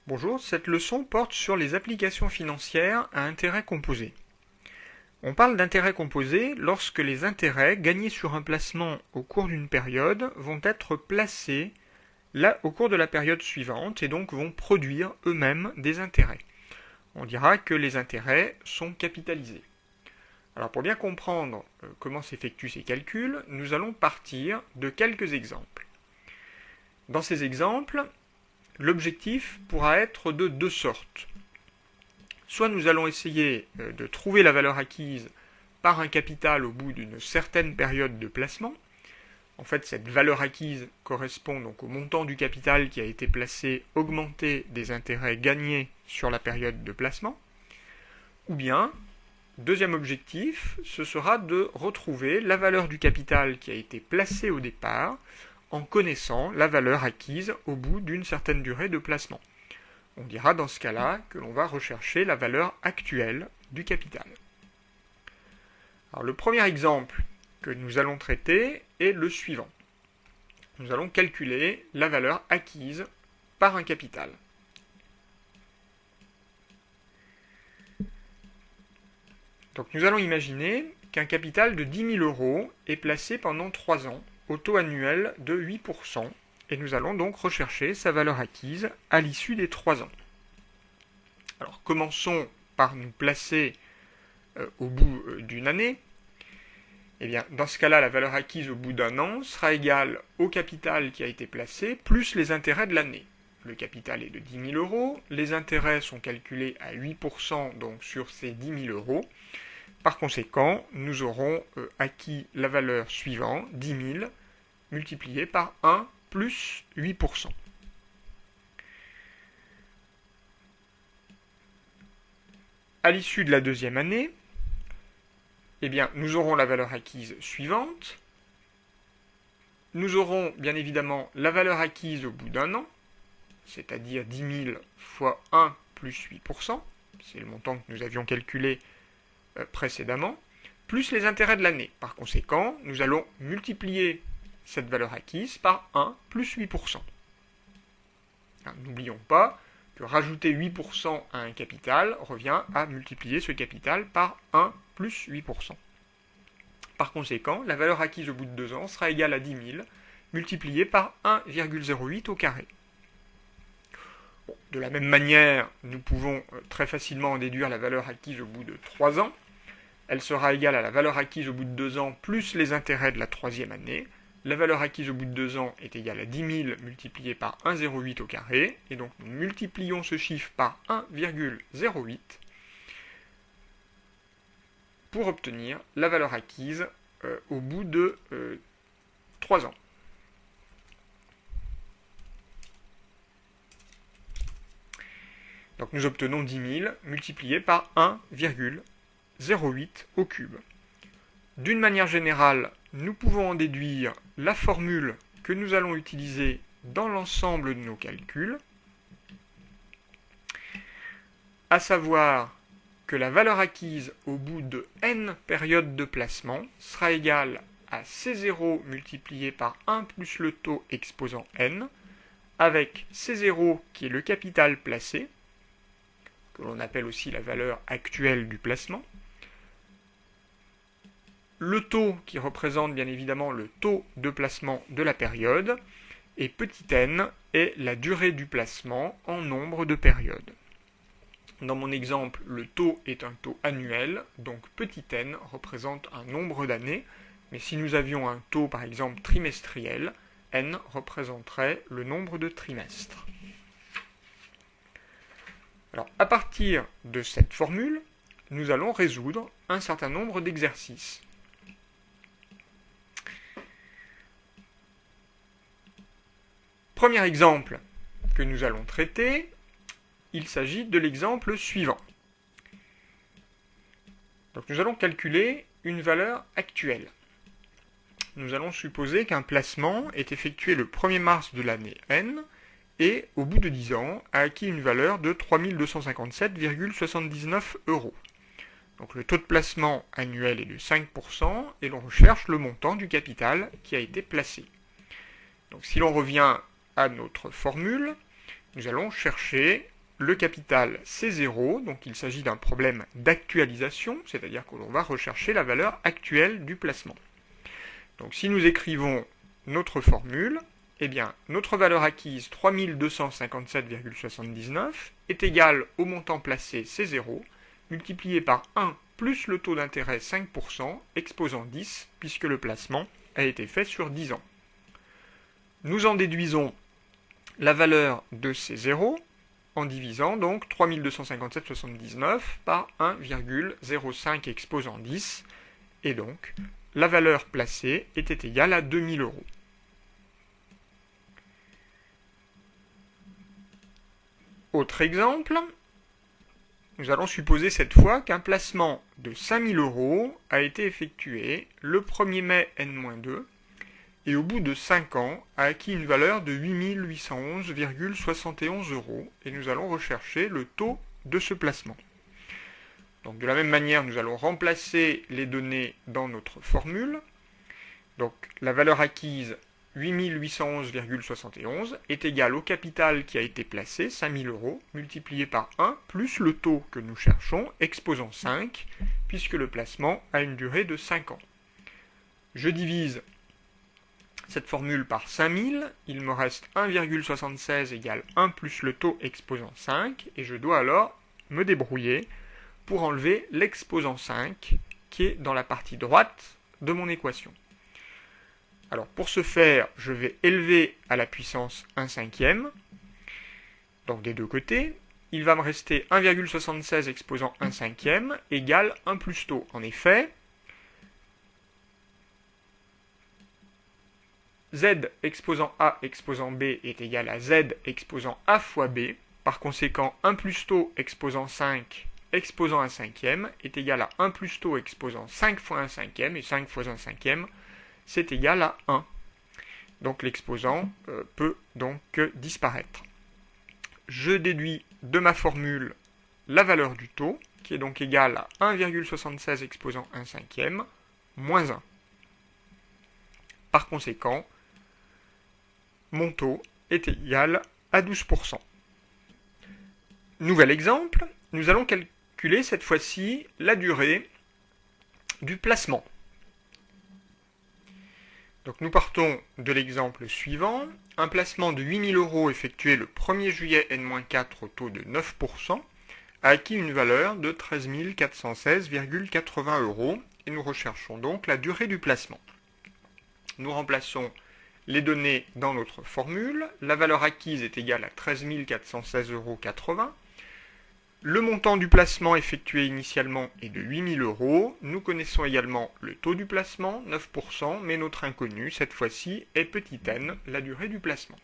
Bonjour, cette leçon porte sur les applications financières à intérêt composé. On parle d'intérêt composé lorsque les intérêts gagnés sur un placement au cours d'une période vont être placés là au cours de la période suivante et donc vont produire eux-mêmes des intérêts. On dira que les intérêts sont capitalisés. Alors pour bien comprendre comment s'effectuent ces calculs, nous allons partir de quelques exemples. Dans ces exemples, l'objectif pourra être de deux sortes. Soit nous allons essayer de trouver la valeur acquise par un capital au bout d'une certaine période de placement. En fait, cette valeur acquise correspond donc au montant du capital qui a été placé augmenté des intérêts gagnés sur la période de placement. Ou bien, deuxième objectif, ce sera de retrouver la valeur du capital qui a été placé au départ en connaissant la valeur acquise au bout d'une certaine durée de placement. On dira dans ce cas-là que l'on va rechercher la valeur actuelle du capital. Alors, le premier exemple que nous allons traiter est le suivant. Nous allons calculer la valeur acquise par un capital. Donc nous allons imaginer qu'un capital de 10 000 € est placé pendant 3 ans au taux annuel de 8%, et nous allons donc rechercher sa valeur acquise à l'issue des 3 ans. Alors commençons par nous placer au bout d'une année. Eh bien, dans ce cas-là, la valeur acquise au bout d'un an sera égale au capital qui a été placé plus les intérêts de l'année. Le capital est de 10 000 €, les intérêts sont calculés à 8% donc sur ces 10 000 €. Par conséquent, nous aurons acquis la valeur suivante, 10 000, multiplié par 1 plus 8%. À l'issue de la deuxième année, eh bien, nous aurons la valeur acquise suivante. Nous aurons bien évidemment la valeur acquise au bout d'un an, c'est-à-dire 10 000 fois 1 plus 8%, c'est le montant que nous avions calculé précédemment, plus les intérêts de l'année. Par conséquent, nous allons multiplier cette valeur acquise par 1 plus 8%. N'oublions pas que rajouter 8% à un capital revient à multiplier ce capital par 1 plus 8%. Par conséquent, la valeur acquise au bout de 2 ans sera égale à 10 000 multiplié par 1,08 au carré. Bon, de la même manière, nous pouvons très facilement en déduire la valeur acquise au bout de 3 ans. Elle sera égale à la valeur acquise au bout de 2 ans plus les intérêts de la troisième année. La valeur acquise au bout de 2 ans est égale à 10 000 multiplié par 1,08 au carré. Et donc nous multiplions ce chiffre par 1,08 pour obtenir la valeur acquise au bout de 3 ans. Donc nous obtenons 10 000 multiplié par 1,08 au cube. D'une manière générale, nous pouvons en déduire la formule que nous allons utiliser dans l'ensemble de nos calculs, à savoir que la valeur acquise au bout de n périodes de placement sera égale à C0 multiplié par 1 plus le taux exposant n, avec C0 qui est le capital placé, que l'on appelle aussi la valeur actuelle du placement, le taux qui représente bien évidemment le taux de placement de la période, et petit n est la durée du placement en nombre de périodes. Dans mon exemple, le taux est un taux annuel, donc petit n représente un nombre d'années, mais si nous avions un taux par exemple trimestriel, n représenterait le nombre de trimestres. Alors, à partir de cette formule, nous allons résoudre un certain nombre d'exercices. Premier exemple que nous allons traiter, il s'agit de l'exemple suivant. Donc nous allons calculer une valeur actuelle. Nous allons supposer qu'un placement est effectué le 1er mars de l'année N, et, au bout de 10 ans, a acquis une valeur de 3 257,79 €. Donc le taux de placement annuel est de 5%, et l'on recherche le montant du capital qui a été placé. Donc si l'on revient à notre formule, nous allons chercher le capital c'est 0, donc il s'agit d'un problème d'actualisation, c'est-à-dire que l'on va rechercher la valeur actuelle du placement. Donc si nous écrivons notre formule, eh bien notre valeur acquise 3257,79 est égale au montant placé c'est 0, multiplié par 1 plus le taux d'intérêt 5%, exposant 10, puisque le placement a été fait sur 10 ans. Nous en déduisons la valeur de ces 0 en divisant donc 3257,79 par 1,05 exposant 10, et donc la valeur placée était égale à 2000 euros. Autre exemple, nous allons supposer cette fois qu'un placement de 5000 euros a été effectué le 1er mai N-2 et au bout de 5 ans a acquis une valeur de 8811,71 euros et nous allons rechercher le taux de ce placement. Donc de la même manière, nous allons remplacer les données dans notre formule. Donc la valeur acquise 8811,71 est égale au capital qui a été placé, 5000 euros, multiplié par 1, plus le taux que nous cherchons, exposant 5, puisque le placement a une durée de 5 ans. Je divise cette formule par 5000, il me reste 1,76 égale 1 plus le taux exposant 5, et je dois alors me débrouiller pour enlever l'exposant 5, qui est dans la partie droite de mon équation. Alors pour ce faire, je vais élever à la puissance 1/5, donc des deux côtés. Il va me rester 1,76 exposant 1/5 égale 1 plus taux. En effet, Z exposant A exposant B est égal à Z exposant A fois B. Par conséquent, 1 plus taux exposant 5 exposant 1/5 est égal à 1 plus taux exposant 5 fois 1/5, et 5 fois 1/5, c'est égal à 1. Donc l'exposant peut donc disparaître. Je déduis de ma formule la valeur du taux, qui est donc égale à 1,76 exposant 1/5 moins 1. Par conséquent, mon taux est égal à 12%. Nouvel exemple, nous allons calculer cette fois-ci la durée du placement. Donc nous partons de l'exemple suivant. Un placement de 8000 euros effectué le 1er juillet N-4 au taux de 9% a acquis une valeur de 13 416,80 euros et nous recherchons donc la durée du placement. Nous remplaçons les données dans notre formule. La valeur acquise est égale à 13 416,80 euros. Le montant du placement effectué initialement est de 8000 euros. Nous connaissons également le taux du placement, 9%, mais notre inconnu, cette fois-ci, est petit n, la durée du placement.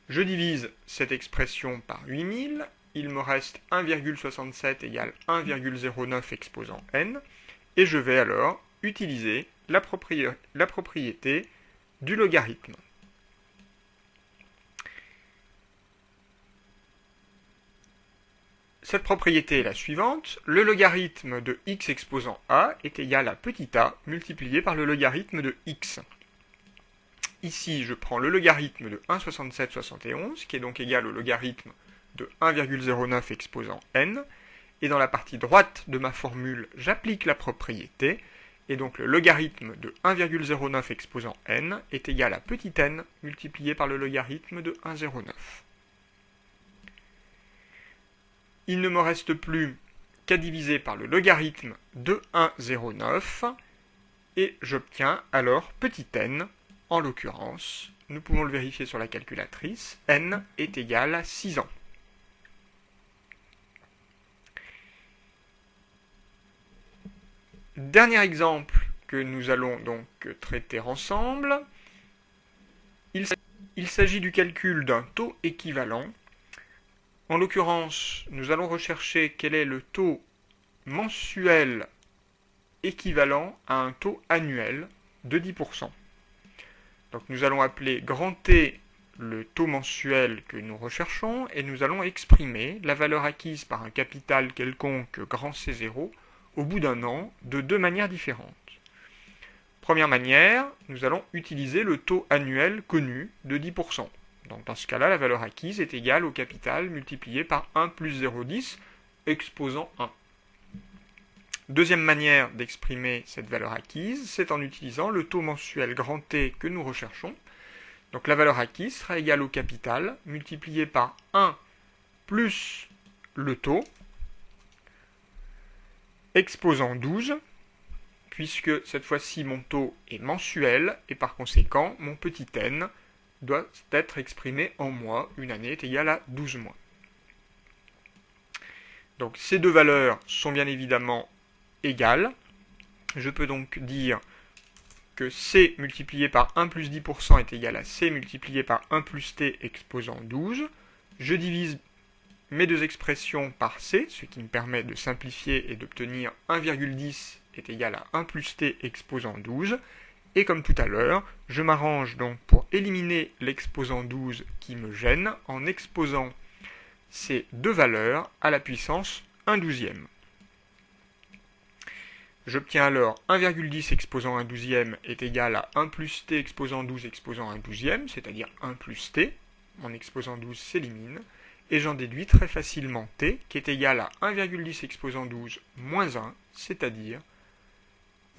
Je divise cette expression par 8000. Il me reste 1,67 égale 1,09 exposant n. Et je vais alors utiliser la propriété du logarithme. Cette propriété est la suivante. Le logarithme de x exposant a est égal à petit a multiplié par le logarithme de x. Ici, je prends le logarithme de 1,6771, qui est donc égal au logarithme de 1,09 exposant n. Et dans la partie droite de ma formule, j'applique la propriété. Et donc le logarithme de 1,09 exposant n est égal à petit n multiplié par le logarithme de 1,09. Il ne me reste plus qu'à diviser par le logarithme de 1,09 et j'obtiens alors petit n. En l'occurrence, nous pouvons le vérifier sur la calculatrice, n est égal à 6 ans. Dernier exemple que nous allons donc traiter ensemble, il s'agit du calcul d'un taux équivalent. En l'occurrence, nous allons rechercher quel est le taux mensuel équivalent à un taux annuel de 10%. Donc nous allons appeler grand T le taux mensuel que nous recherchons et nous allons exprimer la valeur acquise par un capital quelconque grand C0 au bout d'un an de deux manières différentes. Première manière, nous allons utiliser le taux annuel connu de 10%. Donc dans ce cas-là, la valeur acquise est égale au capital multiplié par 1 plus 0,10, exposant 1. Deuxième manière d'exprimer cette valeur acquise, c'est en utilisant le taux mensuel grand T que nous recherchons. Donc la valeur acquise sera égale au capital multiplié par 1 plus le taux, exposant 12, puisque cette fois-ci mon taux est mensuel, et par conséquent, mon petit n doit être exprimé en mois. Une année est égale à 12 mois. Donc ces deux valeurs sont bien évidemment égales. Je peux donc dire que C multiplié par 1 plus 10% est égal à C multiplié par 1 plus T exposant 12. Je divise mes deux expressions par C, ce qui me permet de simplifier et d'obtenir 1,10 est égal à 1 plus T exposant 12. Et comme tout à l'heure, je m'arrange donc pour éliminer l'exposant 12 qui me gêne en exposant ces deux valeurs à la puissance 1/12. J'obtiens alors 1,10 exposant 1/12 est égal à 1 plus t exposant 12 exposant 1/12, c'est-à-dire 1 plus t. Mon exposant 12 s'élimine. Et j'en déduis très facilement t, qui est égal à 1,10 exposant 12 moins 1, c'est-à-dire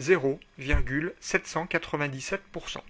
0,797%.